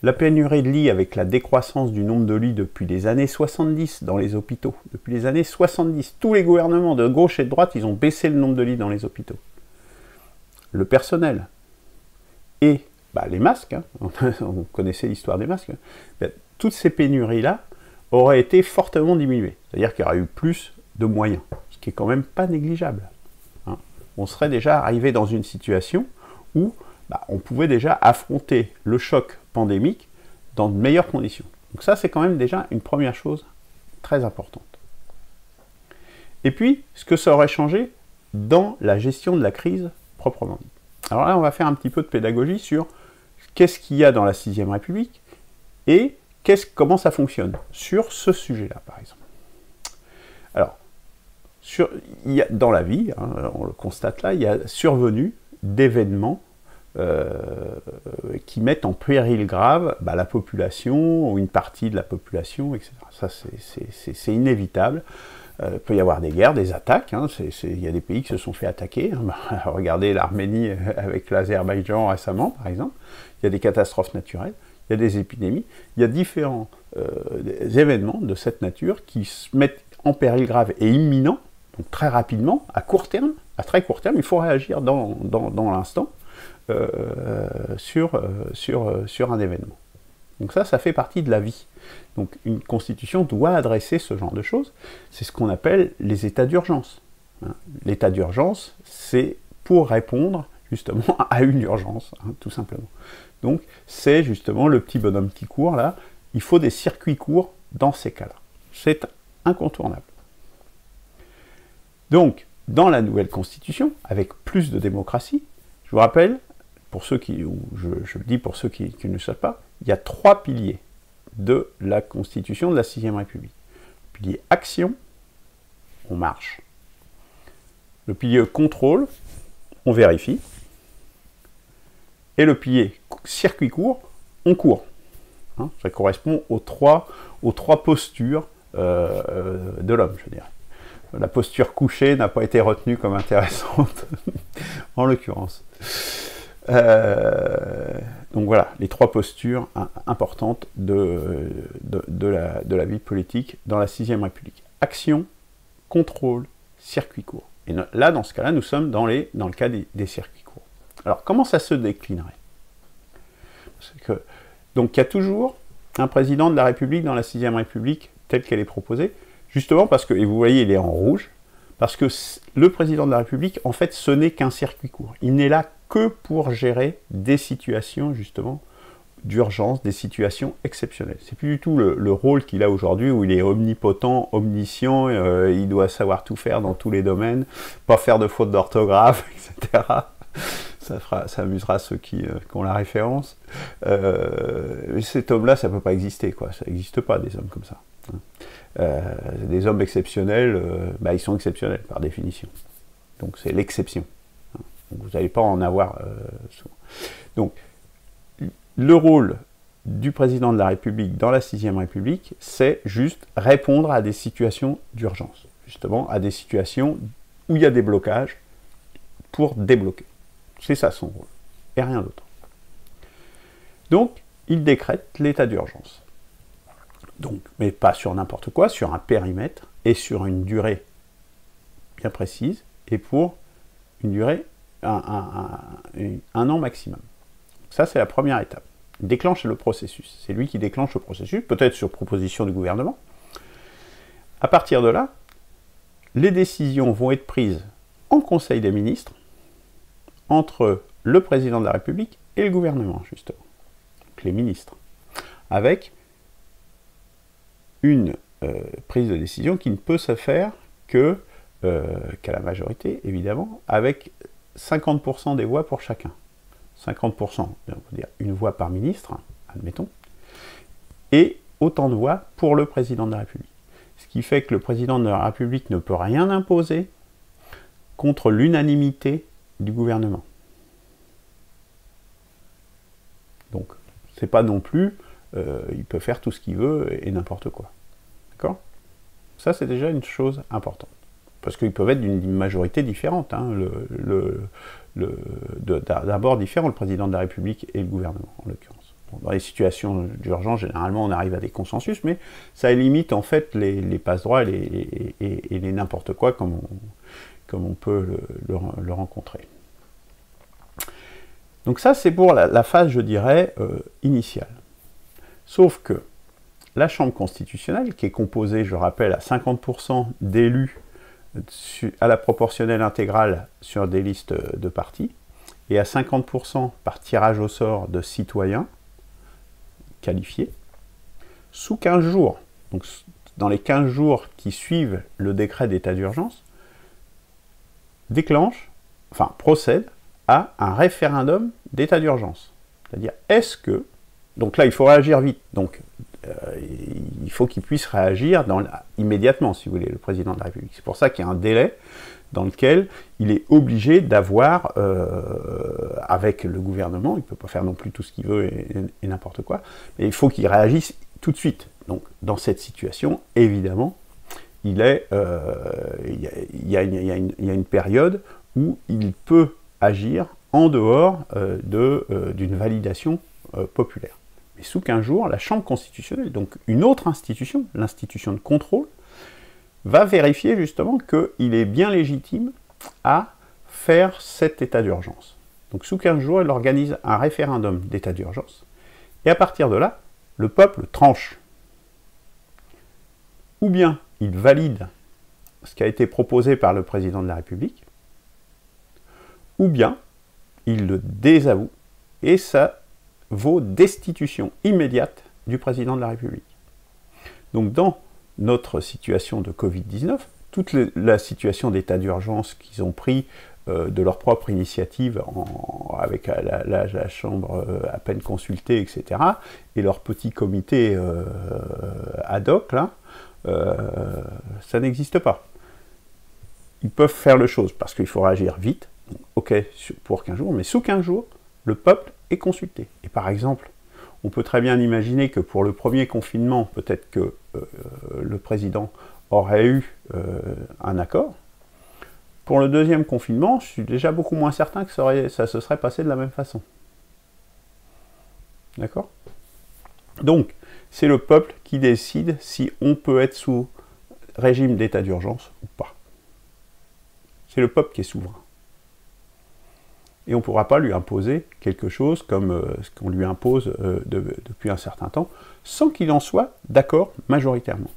la pénurie de lits avec la décroissance du nombre de lits depuis les années 70 dans les hôpitaux, depuis les années 70, tous les gouvernements de gauche et de droite, ils ont baissé le nombre de lits dans les hôpitaux. Le personnel et les masques, on connaissait l'histoire des masques, toutes ces pénuries-là auraient été fortement diminuées, c'est-à-dire qu'il y aurait eu plus de moyens, ce qui est quand même pas négligeable. On serait déjà arrivé dans une situation où on pouvait déjà affronter le choc pandémique dans de meilleures conditions. Donc ça, c'est quand même déjà une première chose très importante. Et puis, ce que ça aurait changé dans la gestion de la crise proprement dit. Alors là, on va faire un petit peu de pédagogie sur qu'est-ce qu'il y a dans la 6e République et comment ça fonctionne sur ce sujet-là, par exemple. Alors, dans la vie, on le constate là, il y a survenu d'événements qui mettent en péril grave la population, ou une partie de la population, etc. Ça, c'est inévitable. Il peut y avoir des guerres, des attaques. Il y a des pays qui se sont fait attaquer. Regardez l'Arménie avec l'Azerbaïdjan récemment, par exemple. Il y a des catastrophes naturelles, il y a des épidémies. Il y a différents événements de cette nature qui se mettent en péril grave et imminent, donc très rapidement, à court terme, à très court terme. Il faut réagir dans l'instant. Sur un événement. Donc ça fait partie de la vie. Donc une constitution doit adresser ce genre de choses. C'est ce qu'on appelle les états d'urgence. L'état d'urgence, c'est pour répondre justement à une urgence, tout simplement. Donc c'est justement le petit bonhomme qui court là. Il faut des circuits courts dans ces cas-là. C'est incontournable. Donc, dans la nouvelle constitution, avec plus de démocratie, je vous rappelle, pour ceux qui, ou je le dis pour ceux qui ne le savent pas, il y a 3 piliers de la Constitution de la 6e République. Le pilier action, on marche. Le pilier contrôle, on vérifie. Et le pilier circuit court, on court. Ça correspond aux trois postures de l'homme, je dirais. La posture couchée n'a pas été retenue comme intéressante, en l'occurrence. Donc voilà, les 3 postures importantes de la vie politique dans la 6e République. Action, contrôle, circuit court. Et là, dans ce cas-là, nous sommes dans le cas des circuits courts. Alors, comment ça se déclinerait? Donc, il y a toujours un président de la République dans la 6ème République, telle qu'elle est proposée, justement parce que, et vous voyez, il est en rouge, parce que le président de la République, en fait, ce n'est qu'un circuit court. Il n'est là que pour gérer des situations, justement, d'urgence, des situations exceptionnelles. C'est plus du tout le rôle qu'il a aujourd'hui, où il est omnipotent, omniscient, il doit savoir tout faire dans tous les domaines, pas faire de fautes d'orthographe, etc. Ça amusera ceux qui ont la référence. Mais cet homme-là, ça ne peut pas exister, quoi. Ça n'existe pas, des hommes comme ça. Des hommes exceptionnels, ils sont exceptionnels par définition. Donc c'est l'exception. Donc, vous n'allez pas en avoir souvent. Donc le rôle du président de la République dans la 6ème République, c'est juste répondre à des situations d'urgence. Justement, à des situations où il y a des blocages pour débloquer. C'est ça son rôle. Et rien d'autre. Donc, il décrète l'état d'urgence. Donc, mais pas sur n'importe quoi, sur un périmètre et sur une durée bien précise, et pour une durée, un an maximum. Ça, c'est la première étape. Il déclenche le processus. C'est lui qui déclenche le processus, peut-être sur proposition du gouvernement. À partir de là, les décisions vont être prises en Conseil des ministres, entre le président de la République et le gouvernement, justement. Donc, les ministres. Avec une prise de décision qui ne peut se faire qu'à la majorité, évidemment, avec 50% des voix pour chacun. 50%, on peut dire une voix par ministre, admettons, et autant de voix pour le président de la République. Ce qui fait que le président de la République ne peut rien imposer contre l'unanimité du gouvernement. Donc, c'est pas non plus, il peut faire tout ce qu'il veut et n'importe quoi. D'accord? Ça, c'est déjà une chose importante. Parce qu'ils peuvent être d'une majorité différente, hein, d'abord différent, le président de la République et le gouvernement, en l'occurrence. Bon, dans les situations d'urgence, généralement, on arrive à des consensus, mais ça limite, en fait, les passe-droits et les n'importe quoi, comme on peut le rencontrer. Donc ça, c'est pour la phase, je dirais, initiale. Sauf que la Chambre constitutionnelle, qui est composée, je rappelle, à 50% d'élus à la proportionnelle intégrale sur des listes de partis, et à 50% par tirage au sort de citoyens qualifiés, sous 15 jours, donc dans les 15 jours qui suivent le décret d'état d'urgence, procède à un référendum d'état d'urgence. C'est-à-dire, est-ce que... Donc là, il faut réagir vite. Donc, il faut qu'il puisse réagir immédiatement, si vous voulez, le président de la République. C'est pour ça qu'il y a un délai dans lequel il est obligé d'avoir, avec le gouvernement, il ne peut pas faire non plus tout ce qu'il veut et n'importe quoi, mais il faut qu'il réagisse tout de suite. Donc, dans cette situation, évidemment, il y a une période où il peut agir en dehors d'une validation populaire. Mais sous 15 jours, la Chambre constitutionnelle, donc une autre institution, l'institution de contrôle, va vérifier justement qu'il est bien légitime à faire cet état d'urgence. Donc sous 15 jours, elle organise un référendum d'état d'urgence, et à partir de là, le peuple tranche. Ou bien il valide ce qui a été proposé par le président de la République, ou bien il le désavoue, et ça vaut destitution immédiate du président de la République. Donc dans notre situation de Covid-19, toute la situation d'état d'urgence qu'ils ont pris de leur propre initiative avec la Chambre à peine consultée, etc., et leur petit comité ad hoc, là, ça n'existe pas. Ils peuvent faire le chose, parce qu'il faut réagir vite, ok, pour 15 jours, mais sous 15 jours, le peuple est consulté. Et par exemple, on peut très bien imaginer que pour le premier confinement, peut-être que le président aurait eu un accord. Pour le deuxième confinement, je suis déjà beaucoup moins certain que ça se serait passé de la même façon. D'accord? Donc, c'est le peuple qui décide si on peut être sous régime d'état d'urgence ou pas. C'est le peuple qui est souverain. Et on ne pourra pas lui imposer quelque chose comme ce qu'on lui impose depuis un certain temps, sans qu'il en soit d'accord majoritairement.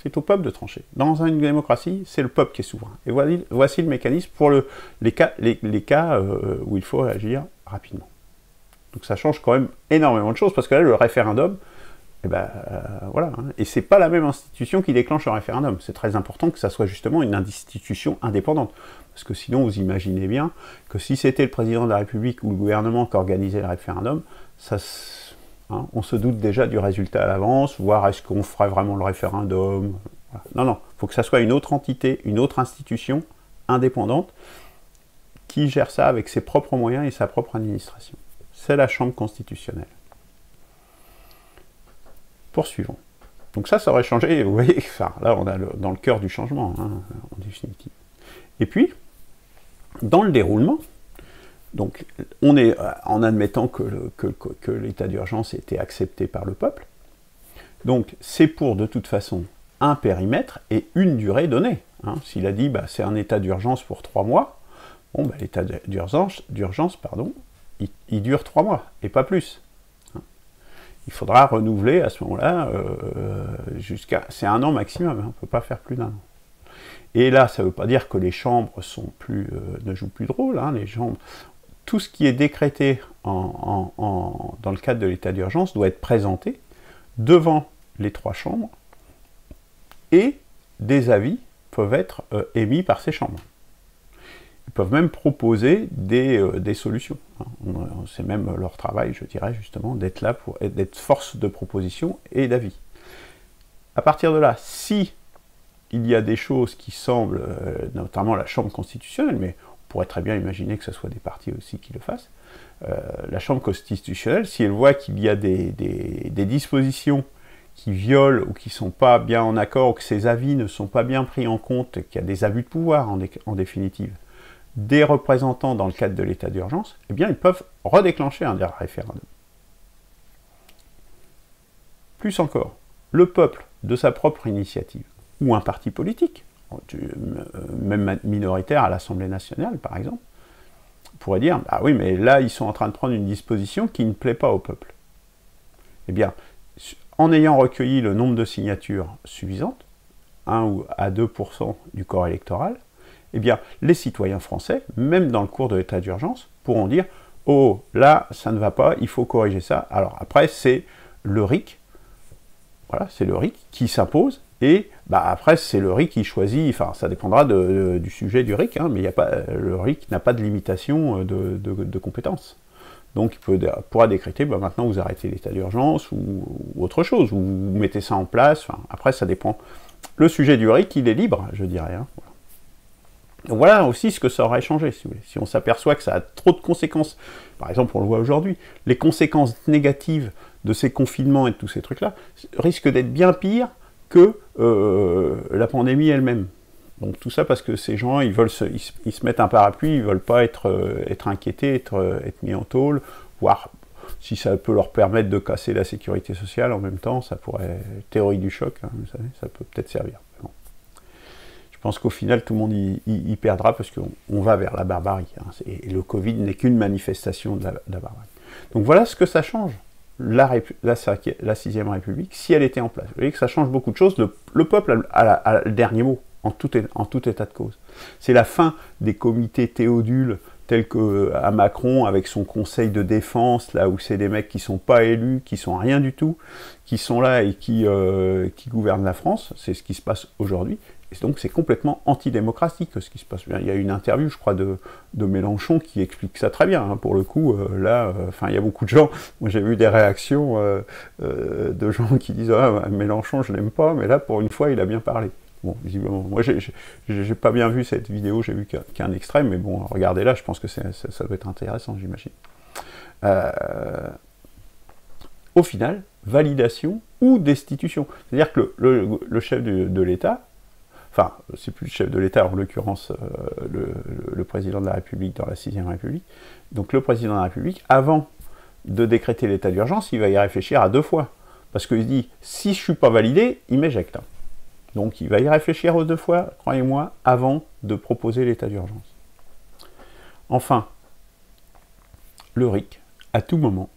C'est au peuple de trancher. Dans une démocratie, c'est le peuple qui est souverain. Et voici le mécanisme pour les cas où il faut réagir rapidement. Donc ça change quand même énormément de choses, parce que là, le référendum, voilà. Hein. Et c'est pas la même institution qui déclenche le référendum. C'est très important que ça soit justement une institution indépendante. Parce que sinon, vous imaginez bien que si c'était le président de la République ou le gouvernement qui organisait le référendum, on se doute déjà du résultat à l'avance, voire est-ce qu'on ferait vraiment le référendum. Voilà. Non, il faut que ça soit une autre entité, une autre institution indépendante qui gère ça avec ses propres moyens et sa propre administration. C'est la Chambre constitutionnelle. Poursuivons. Donc ça aurait changé, vous voyez, enfin, là on a dans le cœur du changement, hein, en définitive. Et puis, dans le déroulement, donc on est en admettant que l'état d'urgence ait été accepté par le peuple, donc c'est pour de toute façon un périmètre et une durée donnée. Hein. S'il a dit c'est un état d'urgence pour 3 mois, bon, l'état d'urgence, il dure 3 mois, et pas plus. Il faudra renouveler à ce moment-là c'est 1 an maximum, hein, on ne peut pas faire plus d'1 an. Et là, ça ne veut pas dire que les chambres ne jouent plus de rôle, hein, les chambres, tout ce qui est décrété dans le cadre de l'état d'urgence doit être présenté devant les 3 chambres, et des avis peuvent être émis par ces chambres. Ils peuvent même proposer des solutions. C'est même leur travail, je dirais, justement, d'être là d'être force de proposition et d'avis. À partir de là, si il y a des choses qui semblent, notamment la Chambre constitutionnelle, mais on pourrait très bien imaginer que ce soit des partis aussi qui le fassent, la Chambre constitutionnelle, si elle voit qu'il y a des dispositions qui violent ou qui ne sont pas bien en accord, ou que ces avis ne sont pas bien pris en compte, qu'il y a des abus de pouvoir en définitive, des représentants dans le cadre de l'état d'urgence, eh bien ils peuvent redéclencher un référendum. Plus encore, le peuple, de sa propre initiative, ou un parti politique, même minoritaire à l'Assemblée nationale par exemple, pourrait dire, oui, mais là ils sont en train de prendre une disposition qui ne plaît pas au peuple. Eh bien, en ayant recueilli le nombre de signatures suffisantes, 1 ou à 2% du corps électoral, eh bien, les citoyens français, même dans le cours de l'état d'urgence, pourront dire « Oh, là, ça ne va pas, il faut corriger ça ». Alors après, c'est le RIC, voilà, c'est le RIC qui s'impose, et après, c'est le RIC qui choisit, enfin, ça dépendra du sujet du RIC, hein, mais le RIC n'a pas de limitation de compétences. Donc, il pourra décréter, maintenant, vous arrêtez l'état d'urgence, ou autre chose, ou vous mettez ça en place, enfin, après, ça dépend. Le sujet du RIC, il est libre, je dirais, hein, voilà. Donc voilà aussi ce que ça aurait changé, si vous voulez. Si on s'aperçoit que ça a trop de conséquences, par exemple, on le voit aujourd'hui, les conséquences négatives de ces confinements et de tous ces trucs-là risquent d'être bien pires que la pandémie elle-même. Donc tout ça parce que ces gens, ils se mettent un parapluie, ils ne veulent pas être inquiétés, être mis en tôle, voire si ça peut leur permettre de casser la sécurité sociale en même temps, ça pourrait, théorie du choc, hein, vous savez, ça peut peut-être servir. Bon. Je pense qu'au final, tout le monde y perdra parce qu'on va vers la barbarie. Hein, et le Covid n'est qu'une manifestation de la barbarie. Donc voilà ce que ça change, la 6ème République, si elle était en place. Vous voyez que ça change beaucoup de choses. Le peuple a le dernier mot, en tout état de cause. C'est la fin des comités théodules tels qu'à Macron, avec son conseil de défense, là où c'est des mecs qui ne sont pas élus, qui sont rien du tout, qui sont là et qui gouvernent la France. C'est ce qui se passe aujourd'hui. Et donc c'est complètement antidémocratique ce qui se passe. Il y a une interview, je crois, de Mélenchon qui explique ça très bien. Hein. Pour le coup, il y a beaucoup de gens. Moi, j'ai vu des réactions de gens qui disent « Ah, Mélenchon, je l'aime pas, mais là, pour une fois, il a bien parlé. » Bon, visiblement, moi, j'ai pas bien vu cette vidéo, j'ai vu qu'un extrait, mais bon, regardez là, je pense que ça doit être intéressant, j'imagine. Au final, validation ou destitution. C'est-à-dire que le chef de l'État, enfin, c'est plus le chef de l'État, en l'occurrence le président de la République dans la 6ème République, donc le président de la République, avant de décréter l'état d'urgence, il va y réfléchir à 2 fois. Parce qu'il se dit, si je ne suis pas validé, il m'éjecte. Donc il va y réfléchir aux 2 fois, croyez-moi, avant de proposer l'état d'urgence. Enfin, le RIC, à tout moment,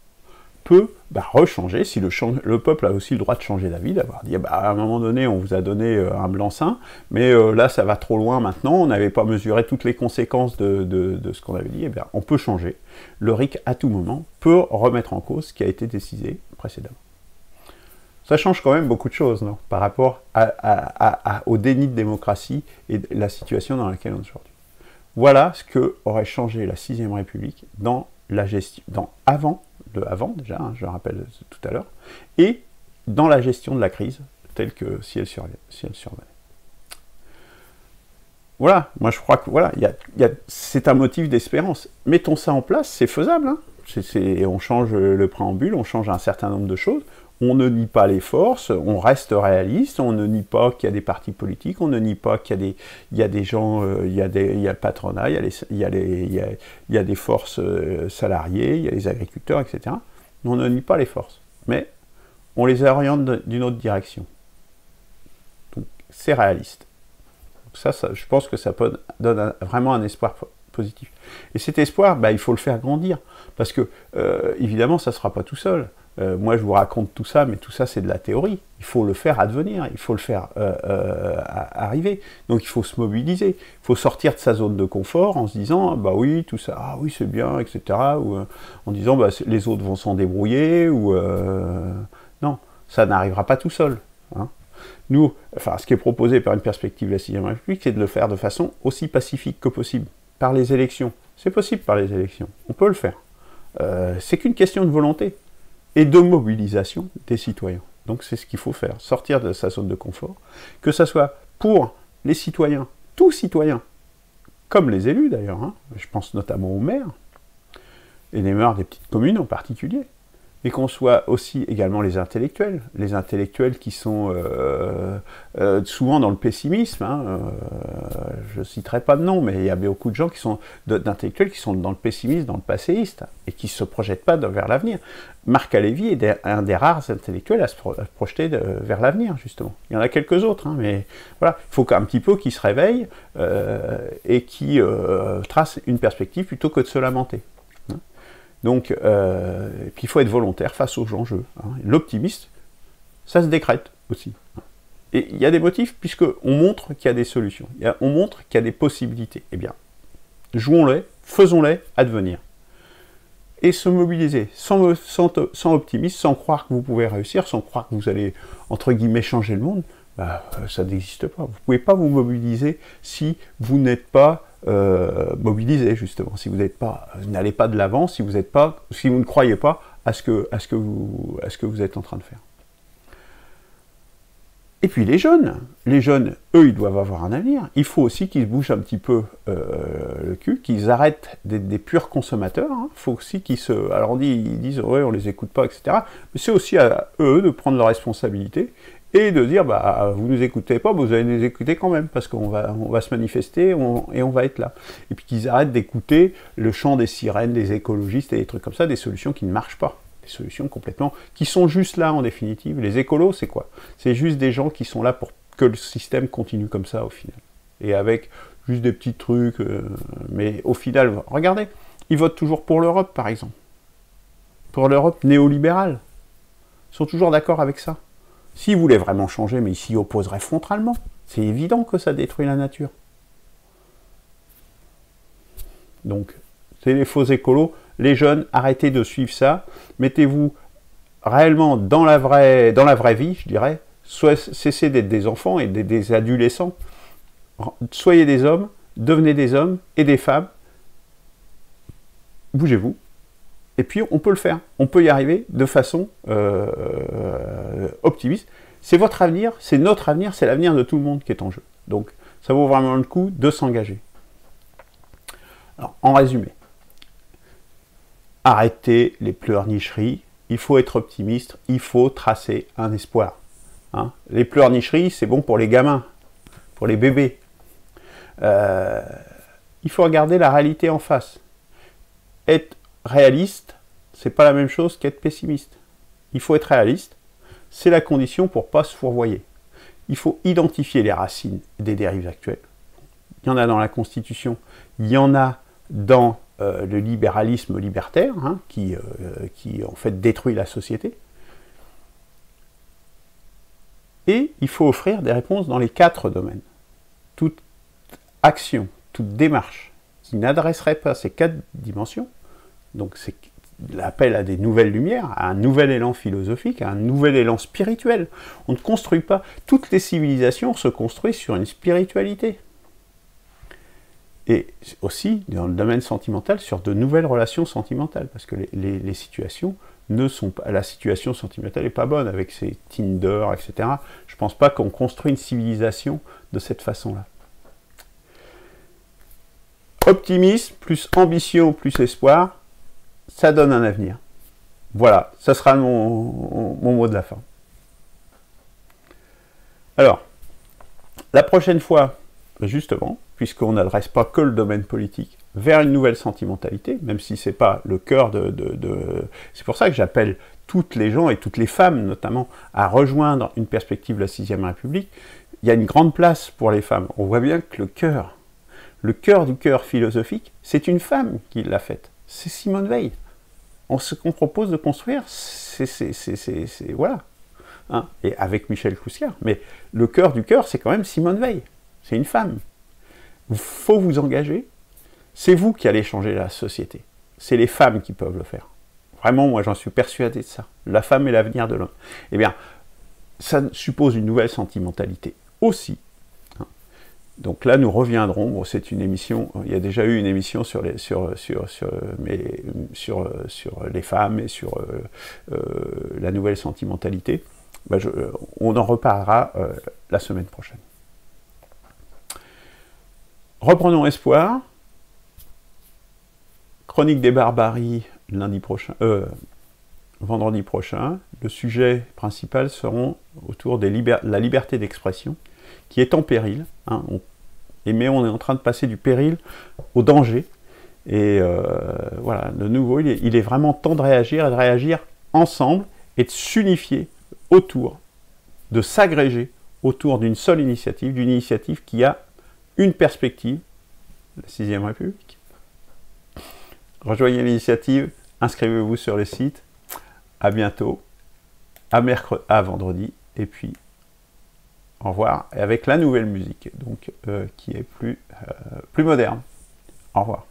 peut rechanger, si le peuple a aussi le droit de changer d'avis, d'avoir dit à un moment donné on vous a donné un blanc-seing, mais là ça va trop loin maintenant, on n'avait pas mesuré toutes les conséquences de ce qu'on avait dit, on peut changer. Le RIC à tout moment peut remettre en cause ce qui a été décidé précédemment. Ça change quand même beaucoup de choses, non, par rapport au déni de démocratie et de la situation dans laquelle on est aujourd'hui. Voilà ce que aurait changé la 6ème République dans la gestion, avant déjà, je le rappelle tout à l'heure, et dans la gestion de la crise, telle que si elle survenait. Voilà, moi je crois que voilà, c'est un motif d'espérance. Mettons ça en place, c'est faisable. Hein. On change le préambule, on change un certain nombre de choses. On ne nie pas les forces, on reste réaliste, on ne nie pas qu'il y a des partis politiques, on ne nie pas qu'il y a des gens, il y a le patronat, il y a des forces salariées, il y a les agriculteurs, etc. On ne nie pas les forces, mais on les oriente d'une autre direction. Donc c'est réaliste. Donc ça, je pense que ça donne vraiment un espoir positif. Et cet espoir, il faut le faire grandir, parce que évidemment, ça ne sera pas tout seul. Moi, je vous raconte tout ça, mais tout ça, c'est de la théorie. Il faut le faire advenir, il faut le faire arriver. Donc, il faut se mobiliser. Il faut sortir de sa zone de confort en se disant, oui, tout ça, ah oui, c'est bien, etc. Ou en disant, les autres vont s'en débrouiller, ou... non, ça n'arrivera pas tout seul. Hein. Nous, ce qui est proposé par une perspective de la 6ème République, c'est de le faire de façon aussi pacifique que possible, par les élections. C'est possible par les élections, on peut le faire. C'est qu'une question de volonté et de mobilisation des citoyens. Donc c'est ce qu'il faut faire, sortir de sa zone de confort, que ce soit pour les citoyens, tous citoyens, comme les élus d'ailleurs, hein, je pense notamment aux maires, et les maires des petites communes en particulier, et qu'on soit aussi également les intellectuels qui sont souvent dans le pessimisme, hein, je ne citerai pas de nom, mais il y a beaucoup de gens d'intellectuels qui sont dans le pessimisme, dans le passéiste, et qui ne se projettent pas vers l'avenir. Marc Alévi est un des rares intellectuels à se projeter vers l'avenir, justement. Il y en a quelques autres, hein, mais voilà, il faut un petit peu qu'ils se réveillent et qu'ils tracent une perspective plutôt que de se lamenter. Donc, puis il faut être volontaire face aux enjeux. Hein. L'optimiste, ça se décrète aussi. Et il y a des motifs, puisqu'on montre qu'il y a des solutions. On montre qu'il y a des possibilités. Eh bien, jouons-les, faisons-les advenir. Et se mobiliser, sans optimisme, sans croire que vous pouvez réussir, sans croire que vous allez, entre guillemets, changer le monde, ça n'existe pas. Vous ne pouvez pas vous mobiliser si vous n'êtes pas mobilisé, justement, si vous n'allez pas de l'avant, si vous ne croyez pas à ce que vous êtes en train de faire. Et puis les jeunes, eux, ils doivent avoir un avenir. Il faut aussi qu'ils se bougent un petit peu le cul, qu'ils arrêtent d'être des purs consommateurs. Il faut aussi qu'ils se... Alors ils disent, ouais, on les écoute pas, etc. Mais c'est aussi à eux de prendre leurs responsabilités et de dire, vous nous écoutez pas, vous allez nous écouter quand même, parce qu'on va se manifester et on va être là. Et puis qu'ils arrêtent d'écouter le chant des sirènes, des écologistes et des trucs comme ça, des solutions qui ne marchent pas. Des solutions complètement, qui sont juste là en définitive. Les écolos, c'est quoi? C'est juste des gens qui sont là pour que le système continue comme ça au final. Et avec juste des petits trucs, mais au final, regardez, ils votent toujours pour l'Europe par exemple. Pour l'Europe néolibérale. Ils sont toujours d'accord avec ça. S'ils voulaient vraiment changer, mais ils s'y opposeraient frontalement. C'est évident que ça détruit la nature. Donc, c'est les faux écolos. Les jeunes, arrêtez de suivre ça. Mettez-vous réellement dans la vraie vie, je dirais. Cessez d'être des enfants et des adolescents. Soyez des hommes, devenez des hommes et des femmes. Bougez-vous. Et puis, on peut le faire. On peut y arriver de façon optimiste. C'est votre avenir, c'est notre avenir, c'est l'avenir de tout le monde qui est en jeu. Donc, ça vaut vraiment le coup de s'engager. Alors, en résumé, arrêtez les pleurnicheries, il faut être optimiste, il faut tracer un espoir. Hein. Les pleurnicheries, c'est bon pour les gamins, pour les bébés. Il faut regarder la réalité en face. Être réaliste, c'est pas la même chose qu'être pessimiste. Il faut être réaliste, c'est la condition pour ne pas se fourvoyer. il faut identifier les racines des dérives actuelles. Il y en a dans la Constitution, il y en a dans le libéralisme libertaire, hein, qui en fait détruit la société. Et il faut offrir des réponses dans les 4 domaines. Toute action, toute démarche qui n'adresserait pas ces 4 dimensions, donc c'est l'appel à des nouvelles lumières, à un nouvel élan philosophique, à un nouvel élan spirituel. On ne construit pas, toutes les civilisations se construisent sur une spiritualité. Et aussi, dans le domaine sentimental, sur de nouvelles relations sentimentales, parce que les situations ne sont pas... La situation sentimentale n'est pas bonne, avec ces Tinder, etc. Je ne pense pas qu'on construit une civilisation de cette façon-là. Optimisme, plus ambition, plus espoir, ça donne un avenir. Voilà, ça sera mon mot de la fin. Alors, la prochaine fois, justement, puisqu'on n'adresse pas que le domaine politique, vers une nouvelle sentimentalité, même si ce n'est pas le cœur C'est pour ça que j'appelle toutes les gens, et toutes les femmes notamment, à rejoindre une perspective de la 6ème République. Il y a une grande place pour les femmes. On voit bien que le cœur du cœur philosophique, c'est une femme qui l'a faite. C'est Simone Veil. Ce qu'on propose de construire, c'est voilà. Hein, et avec Michel Clousquier. Mais le cœur du cœur, c'est quand même Simone Veil. C'est une femme. Il faut vous engager. C'est vous qui allez changer la société. C'est les femmes qui peuvent le faire. Vraiment, moi, j'en suis persuadé de ça. La femme est l'avenir de l'homme. Eh bien, ça suppose une nouvelle sentimentalité aussi. Donc là, nous reviendrons. Bon, c'est une émission. Il y a déjà eu une émission sur les femmes et sur la nouvelle sentimentalité. Ben on en reparlera la semaine prochaine. Reprenons espoir. Chronique des barbaries vendredi prochain. Le sujet principal seront autour de la liberté d'expression, qui est en péril. Hein, mais on est en train de passer du péril au danger. Et voilà, de nouveau, il est vraiment temps de réagir ensemble et de s'unifier autour, de s'agréger autour d'une seule initiative, d'une initiative qui a une perspective, la 6ème République. Rejoignez l'initiative, inscrivez-vous sur le site. À bientôt, à vendredi, et puis au revoir, et avec la nouvelle musique, donc qui est plus moderne. Au revoir.